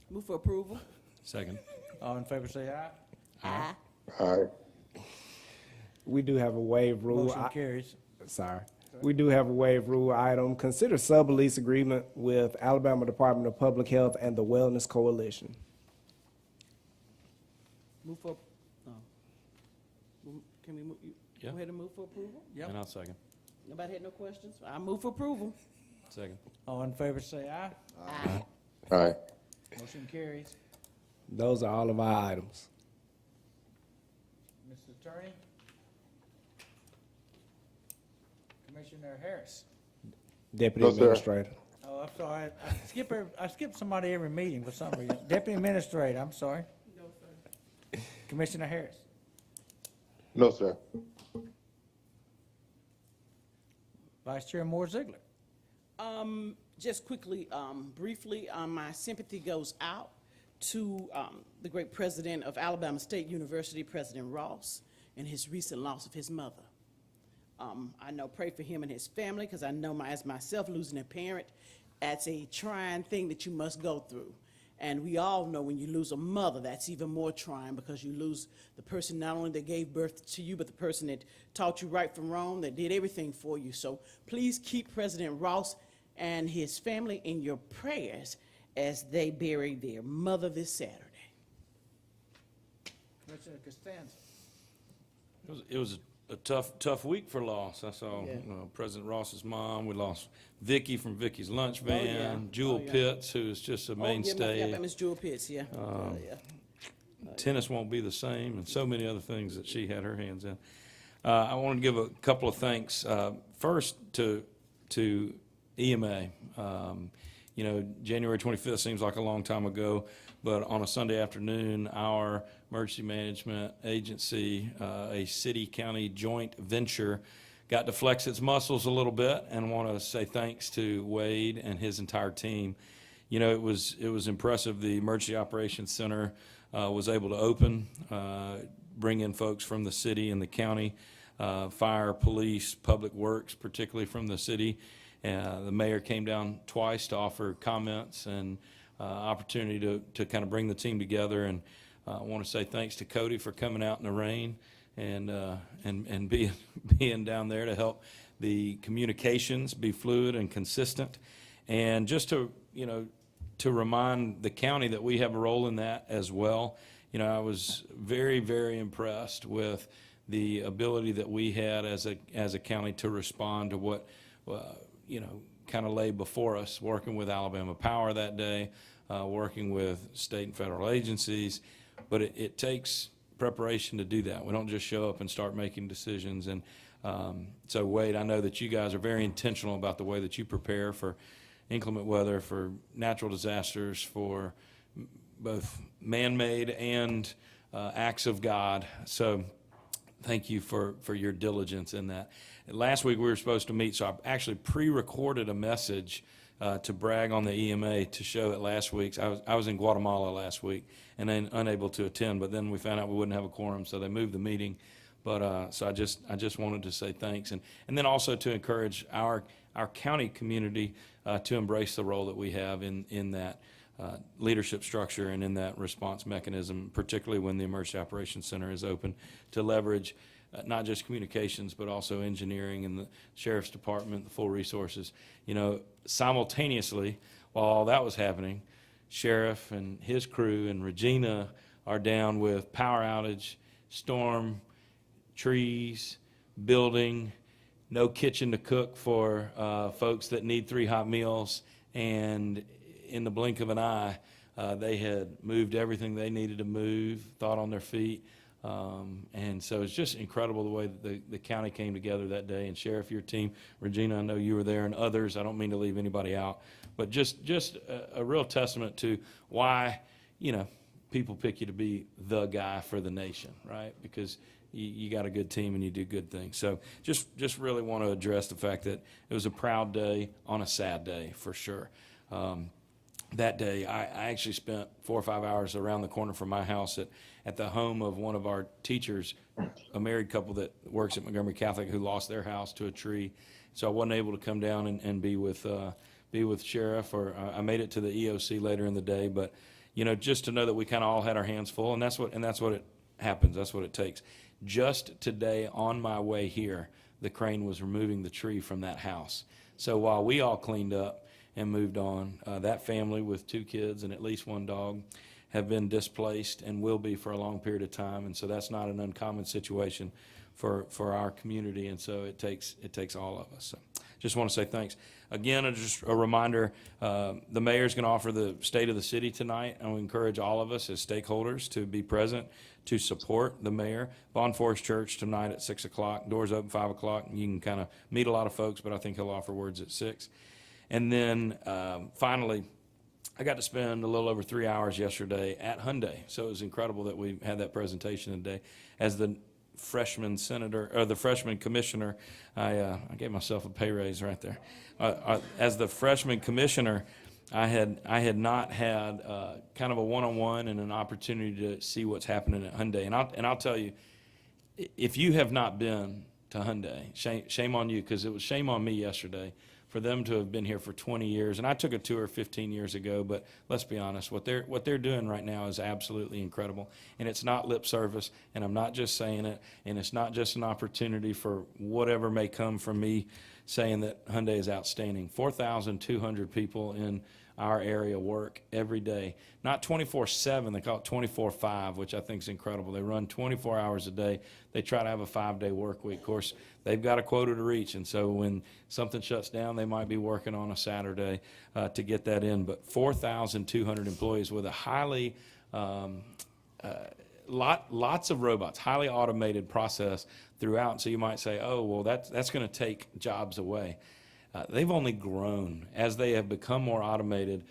Move for approval. Second. All in favor, say aye. Aye. Aye. We do have a waive rule. Motion carries. Sorry. We do have a waive rule item. Consider sublease agreement with Alabama Department of Public Health and the Wellness Coalition. Move for, can we move, Yeah. go ahead and move for approval? Yep. And I'll second. Nobody had no questions? I move for approval. Second. All in favor, say aye. Aye. Aye. Motion carries. Those are all of our items. Mr. Attorney? Commissioner Harris? Deputy No, sir. Administrator. Oh, I'm sorry. I skip somebody every meeting for some reason. Deputy Administrator, I'm sorry. No, sir. Commissioner Harris? No, sir. Vice Chair Moore-Zeigler? Just quickly, briefly, my sympathy goes out to the great president of Alabama State University, President Ross, and his recent loss of his mother. I know, pray for him and his family, because I know as myself losing a parent, that's a trying thing that you must go through. And we all know when you lose a mother, that's even more trying, because you lose the person not only that gave birth to you, but the person that taught you right from wrong, that did everything for you. So please keep President Ross and his family in your prayers as they bury their mother this Saturday. Commissioner Costanza? It was a tough week for loss. I saw Yeah. President Ross's mom. We lost Vicky from Vicky's Lunch yeah. Van. Jewel Oh, yeah. Pitts, who is just a mainstay. Yeah, Miss Jewel Pitts, yeah. Yeah. Tennis won't be the same, and so many other things that she had her hands in. I want to give a couple of thanks. First to EMA. January 25th seems like a long time ago, but on a Sunday afternoon, our emergency management agency, a city-county joint venture, got to flex its muscles a little bit, and want to say thanks to Wade and his entire team. It was impressive. The Emergency Operations Center was able to open, bring in folks from the city and the county, fire, police, public works, particularly from the city. The mayor came down twice to offer comments and opportunity to kind of bring the team together. And I want to say thanks to Cody for coming out in the rain and being down there to help the communications be fluid and consistent. And just to remind the county that we have a role in that as well. I was very, very impressed with the ability that we had as a county to respond to what kind of lay before us, working with Alabama Power that day, working with state and federal agencies. But it takes preparation to do that. We don't just show up and start making decisions. And so, Wade, I know that you guys are very intentional about the way that you prepare for inclement weather, for natural disasters, for both man-made and acts of God. So thank you for your diligence in that. Last week, we were supposed to meet, so I actually pre-recorded a message to brag on the EMA to show at last week's. I was in Guatemala last week and then unable to attend, but then we found out we wouldn't have a quorum, so they moved the meeting. But so I just wanted to say thanks, and then also to encourage our county community to embrace the role that we have in that leadership structure and in that response mechanism, particularly when the Emergency Operations Center is open, to leverage not just communications, but also engineering and the sheriff's department, the full resources. You know, simultaneously, while all that was happening, sheriff and his crew and Regina are down with power outage, storm, trees, building, no kitchen to cook for folks that need 3 hot meals, and in the blink of an eye, they had moved everything they needed to move, thought on their feet. And so it's just incredible the way that the county came together that day. And Sheriff, your team, Regina, I know you were there, and others, I don't mean to leave anybody out, but just a real testament to why, you know, people pick you to be the guy for the nation, right? Because you got a good team and you do good things. So just really want to address the fact that it was a proud day on a sad day, for sure. That day, I actually spent 4 or 5 hours around the corner from my house at the home of one of our teachers, a married couple that works at Montgomery Catholic who lost their house to a tree. So I wasn't able to come down and be with Sheriff, or I made it to the EOC later in the day. But, you know, just to know that we kind of all had our hands full, and that's what it happens. That's what it takes. Just today on my way here, the crane was removing the tree from that house. So while we all cleaned up and moved on, that family with 2 kids and at least 1 dog have been displaced and will be for a long period of time. And so that's not an uncommon situation for our community. And so it takes all of us. So just want to say thanks. Again, just a reminder, the mayor's going to offer the state of the city tonight. I would encourage all of us as stakeholders to be present, to support the mayor. Vaughn Forest Church tonight at 6 o'clock. Doors open 5 o'clock. You can kind of meet a lot of folks, but I think he'll offer words at 6. And then finally, I got to spend a little over 3 hours yesterday at Hyundai. So it was incredible that we had that presentation today. As the freshman senator, or the freshman commissioner, I gave myself a pay raise right there. As the freshman commissioner, I had not had kind of a one-on-one and an opportunity to see what's happening at Hyundai. And I'll tell you, if you have not been to Hyundai, shame on you, because it was shame on me yesterday for them to have been here for 20 years. And I took a tour 15 years ago, but let's be honest, what they're doing right now is absolutely incredible. And it's not lip service, and I'm not just saying it, and it's not just an opportunity for whatever may come from me saying that Hyundai is outstanding. 4,200 people in our area work every day. Not 24/7, they call it 24/5, which I think is incredible. They run 24 hours a day. They try to have a 5-day work week. Of course, they've got a quota to reach, and so when something shuts down, they might be working on a Saturday to get that in. But 4,200 employees with a highly, lots of robots, highly automated process throughout. So you might say, oh, well, that's going to take jobs away. They've only grown. As they have become more automated,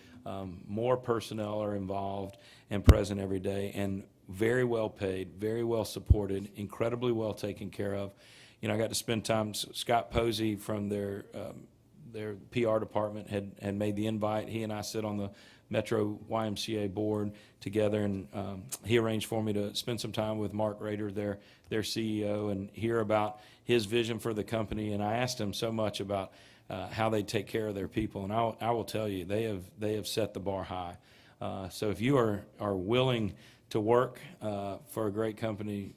more personnel are involved and present every day, and very well paid, very well supported, incredibly well taken care of. You know, I got to spend time, Scott Posey from their PR department had made the invite. He and I sit on the Metro YMCA board together, and he arranged for me to spend some time with Mark Rader, their CEO, and hear about his vision for the company. And I asked him so much about how they take care of their people, and I will tell you, they have set the bar high. So if you are willing to work for a great company,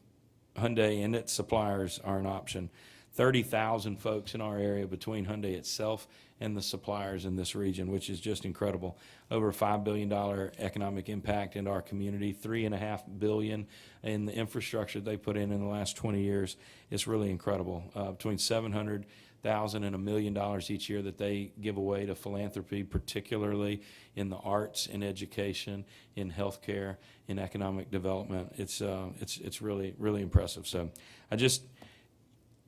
Hyundai and its suppliers are an option. 30,000 folks in our area between Hyundai itself and the suppliers in this region, which is just incredible. Over $5 billion economic impact in our community, $3.5 billion in the infrastructure they put in the last 20 years. It's really incredible. Between $700,000 and $1 million each year that they give away to philanthropy, particularly in the arts, in education, in healthcare, in economic development. It's really, really impressive. So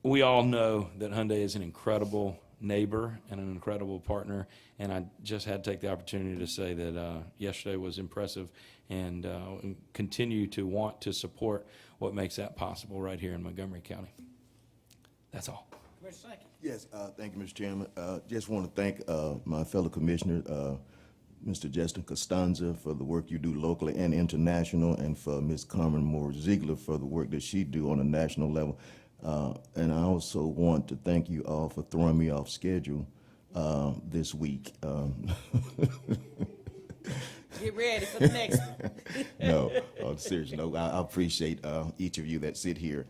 we all know that Hyundai is an incredible neighbor and an incredible partner, and I just had to take the opportunity to say that yesterday was impressive, and continue to want to support what makes that possible right here in Montgomery County. That's all. Commissioner Sankey. Yes, thank you, Mr. Chairman. Just want to thank my fellow commissioner, Mr. Justin Costanza, for the work you do locally and international, and for Ms. Carmen Moore-Zeigler for the work that she do on a national level. And I also want to thank you all for throwing me off schedule this week. Get ready for the next one. No, on a serious note, I appreciate each of you that sit here.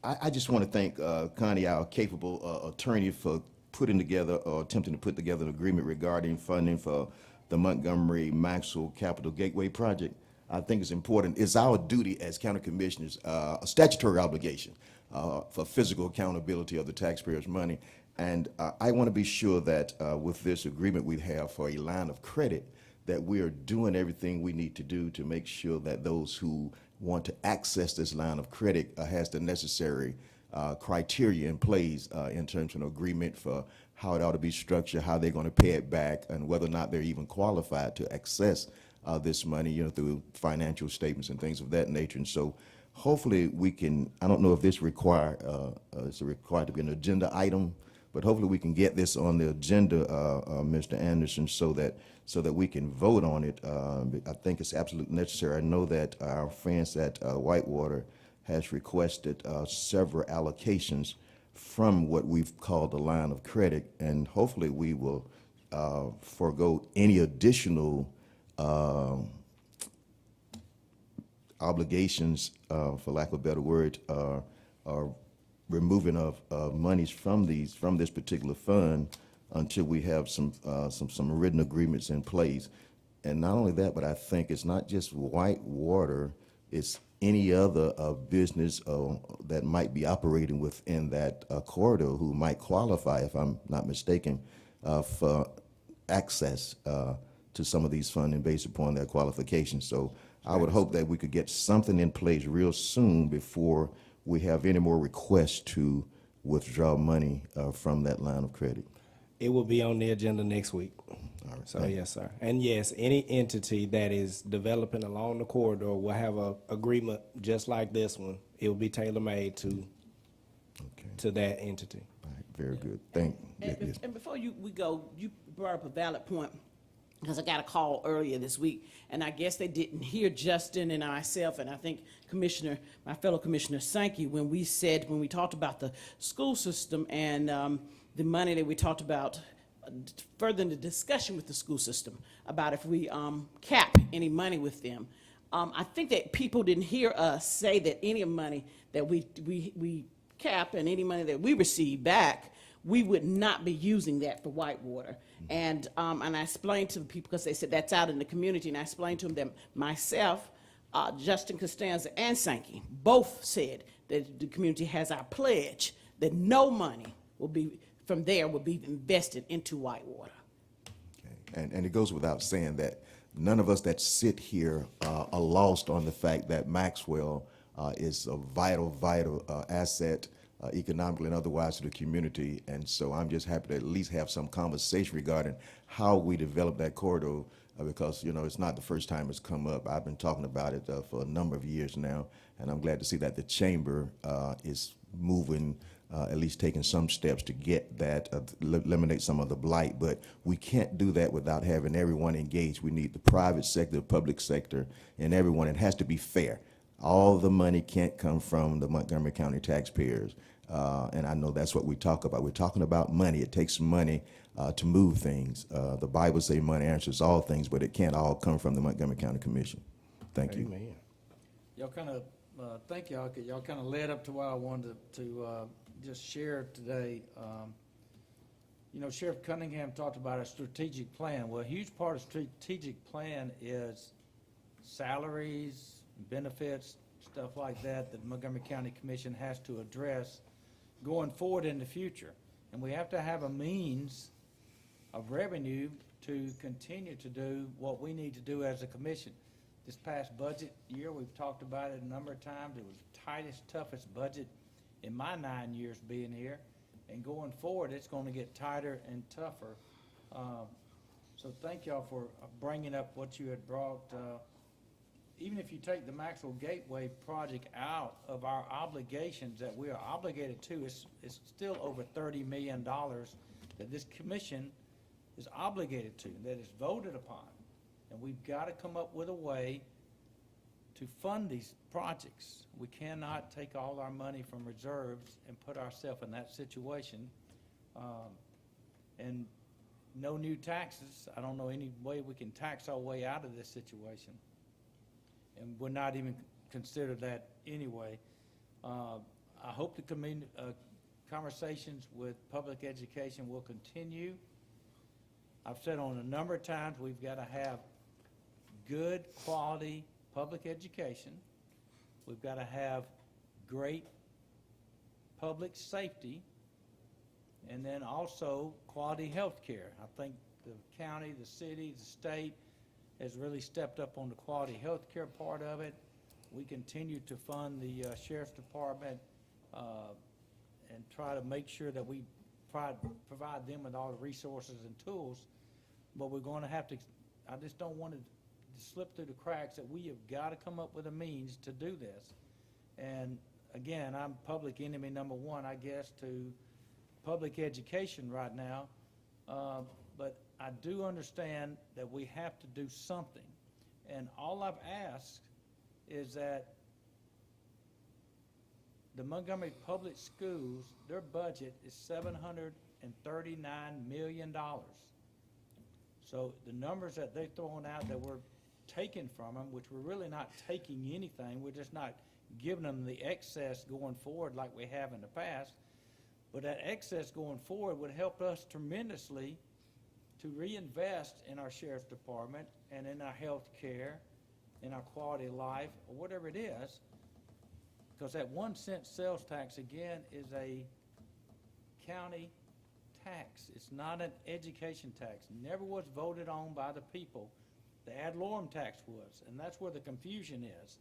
I just want to thank Connie, our capable attorney, for putting together or attempting to put together an agreement regarding funding for the Montgomery Maxwell Capital Gateway project. I think it's important. It's our duty as county commissioners, a statutory obligation for physical accountability of the taxpayers' money. And I want to be sure that with this agreement we have for a line of credit, that we are doing everything we need to do to make sure that those who want to access this line of credit has the necessary criteria in place in terms of an agreement for how it ought to be structured, how they're going to pay it back, and whether or not they're even qualified to access this money, you know, through financial statements and things of that nature. And so hopefully we can, I don't know if this required to be an agenda item, but hopefully we can get this on the agenda, Mr. Anderson, so that we can vote on it. I think it's absolutely necessary. I know that our friends at Whitewater has requested several allocations from what we've called the line of credit, and hopefully we will forego any additional obligations, for lack of a better word, or removing of monies from this particular fund until we have some written agreements in place. And not only that, but I think it's not just Whitewater, it's any other business that might be operating within that corridor who might qualify, if I'm not mistaken, for access to some of these funding based upon their qualifications. So I would hope that we could get something in place real soon before we have any more requests to withdraw money from that line of credit. It will be on the agenda next week. All right, So, thank you. yes, sir. And yes, any entity that is developing along the corridor will have a agreement just like this one. It will be tailor-made to that entity. All right, very good. Thank And, yes. and before we go, you brought up a valid point, because I got a call earlier this week, and I guess they didn't hear Justin and myself, and I think my fellow Commissioner Sankey, when we talked about the school system and the money that we talked about, further in the discussion with the school system, about if we cap any money with them. I think that people didn't hear us say that any money that we cap and any money that we receive back, we would not be using that for Whitewater. And I explained to the people, because they said that's out in the community, and I explained to them that myself, Justin Costanza, and Sankey both said that the community has our pledge that no money will be invested into Whitewater. Okay. And it goes without saying that none of us that sit here are lost on the fact that Maxwell is a vital asset economically and otherwise to the community. And so I'm just happy to at least have some conversation regarding how we develop that corridor, because, you know, it's not the first time it's come up. I've been talking about it for a number of years now, and I'm glad to see that the chamber is moving, at least taking some steps to get that, eliminate some of the blight. But we can't do that without having everyone engaged. We need the private sector, the public sector, and everyone. It has to be fair. All the money can't come from the Montgomery County taxpayers. And I know that's what we talk about. We're talking about money. It takes money to move things. The Bible says money answers all things, but it can't all come from the Montgomery County Commission. Thank you. Amen. Y'all kind of, thank y'all, 'cause y'all kind of led up to what I wanted to just share today. You know, Sheriff Cunningham talked about a strategic plan. Well, a huge part of strategic plan is salaries, benefits, stuff like that the Montgomery County Commission has to address going forward in the future. And we have to have a means of revenue to continue to do what we need to do as a commission. This past budget year, we've talked about it a number of times. It was the tightest, toughest budget in my 9 years being here. And going forward, it's going to get tighter and tougher. So thank y'all for bringing up what you had brought even if you take the Maxwell Gateway project out of our obligations that we are obligated to, it's still over $30 million that this commission is obligated to, that is voted upon. And we've got to come up with a way to fund these projects. We cannot take all our money from reserves and put ourselves in that situation. And no new taxes. I don't know any way we can tax our way out of this situation. And we're not even considered that anyway. I hope the conversations with public education will continue. I've said on a number of times, we've got to have good quality public education. We've got to have great public safety, and then also quality health care. I think the county, the city, the state has really stepped up on the quality health care part of it. We continue to fund the Sheriff's Department and try to make sure that we provide them with all the resources and tools. But we're going to have to, I just don't want to slip through the cracks that we have got to come up with a means to do this. And again, I'm public enemy number one, I guess, to public education right now. But I do understand that we have to do something. And all I've asked is that the Montgomery Public Schools, their budget is $739 million. So the numbers that they're throwing out that we're taking from them, which we're really not taking anything, we're just not giving them the excess going forward like we have in the past. But that excess going forward would help us tremendously to reinvest in our Sheriff's Department and in our health care, in our quality of life, or whatever it is. Because that 1 cent sales tax, again, is a county tax. It's not an education tax. Never was voted on by the people. The ad valorem tax was, and that's where the confusion is.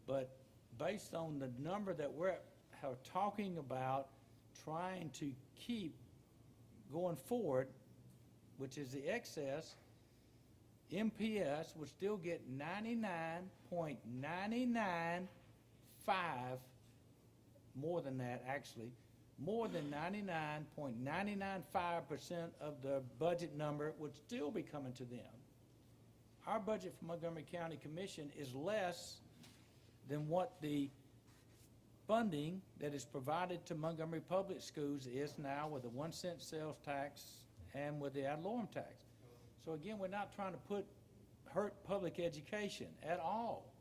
But based on the number that we're talking about trying to keep going forward, which is the excess, MPS would still get 99.995, more than that actually, more than 99.995% of the budget number would still be coming to them. Our budget for Montgomery County Commission is less than what the funding that is provided to Montgomery Public Schools is now with the 1 cent sales tax and with the ad valorem tax. So again, we're not trying to hurt public education at all.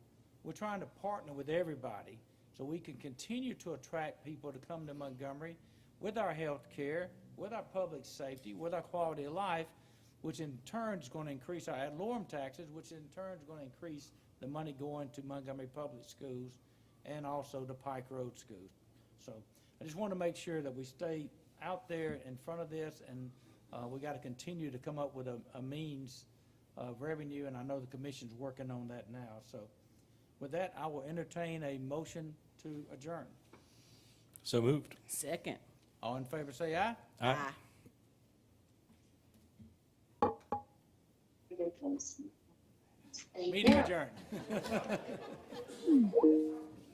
We're trying to partner with everybody so we can continue to attract people to come to Montgomery with our health care, with our public safety, with our quality of life, which in turn is going to increase our ad valorem taxes, which in turn is going to increase the money going to Montgomery Public Schools and also the Pike Road Schools. So I just want to make sure that we stay out there in front of this, and we got to continue to come up with a means of revenue, and I know the commission's working on that now. So with that, I will entertain a motion to adjourn. So moved. Second. All in favor say aye. Aye. Meeting adjourned.